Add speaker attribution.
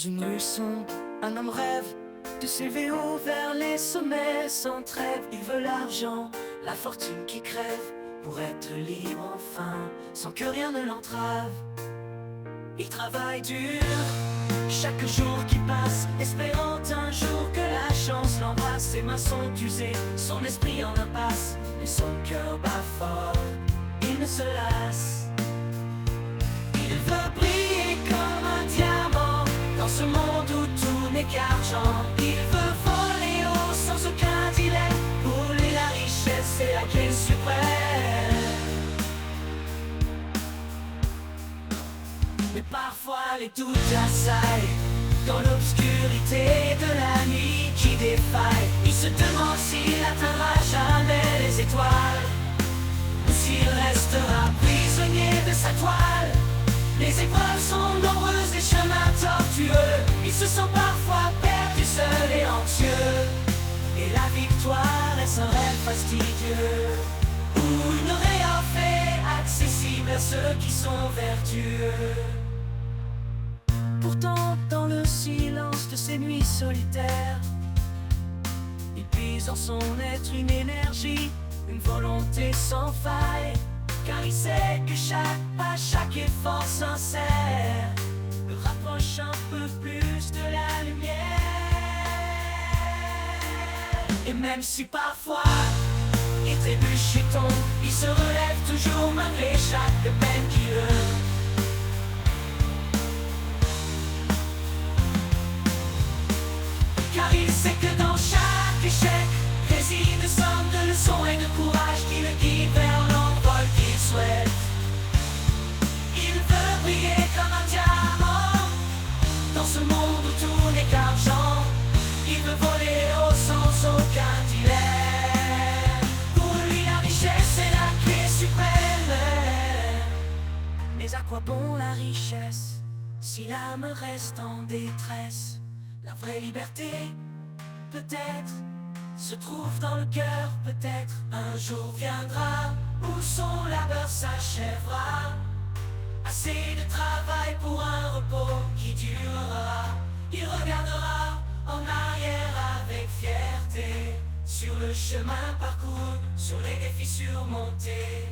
Speaker 1: une rue sombre, un homme rêve de s'élever haut vers les sommets sans trêve. Il veut l'argent, la fortune qui crève, pour être libre enfin, sans que rien ne l'entrave. Il travaille dur, chaque jour qui passe, espérant un jour que la chance l'embrasse. Ses mains sont usées, son esprit en impasse, mais son cœur bat fort, il ne se lasse. Il veut briller comme un diamant, dans ce monde où tout n'est qu'argent. Il veut voler haut sans aucun dilemme, pour lui la richesse est la clé suprême. Mais parfois les doutes l'assaillent, dans l'obscurité de la nuit qui défaille. Il se demande s'il atteindra jamais les étoiles, ou s'il restera prisonnier de sa toile. Les épreuves sont nombreuses, les chemins tortueux. Il se sent parfois perdu, seul et anxieux. Et la victoire est un rêve fastidieux, ou une réalité accessible à ceux qui sont vertueux. Pourtant, dans le silence de ces nuits solitaires, il puise en son être une énergie, une volonté sans faille. Car il sait que chaque pas, chaque effort sincère le rapproche un peu plus de la lumière. Et même si parfois il trébuche et tombe, il se relève toujours malgré chaque peine qui car il sait que dans chaque échec réside une somme de leçons et de courage qui le guide vers l'envol qu'il souhaite. Il veut briller comme un diamant, dans ce monde où tout n'est qu'argent. Il veut voler haut sans aucun dilemme, pour lui la richesse est la clé suprême. Mais à quoi bon la richesse, si l'âme reste en détresse? La vraie liberté, peut-être, se trouve dans le cœur, peut-être. Un jour viendra où son labeur s'achèvera. Assez de travail pour un repos qui durera. Il regardera en arrière avec fierté, sur le chemin parcouru, sur les défis surmontés.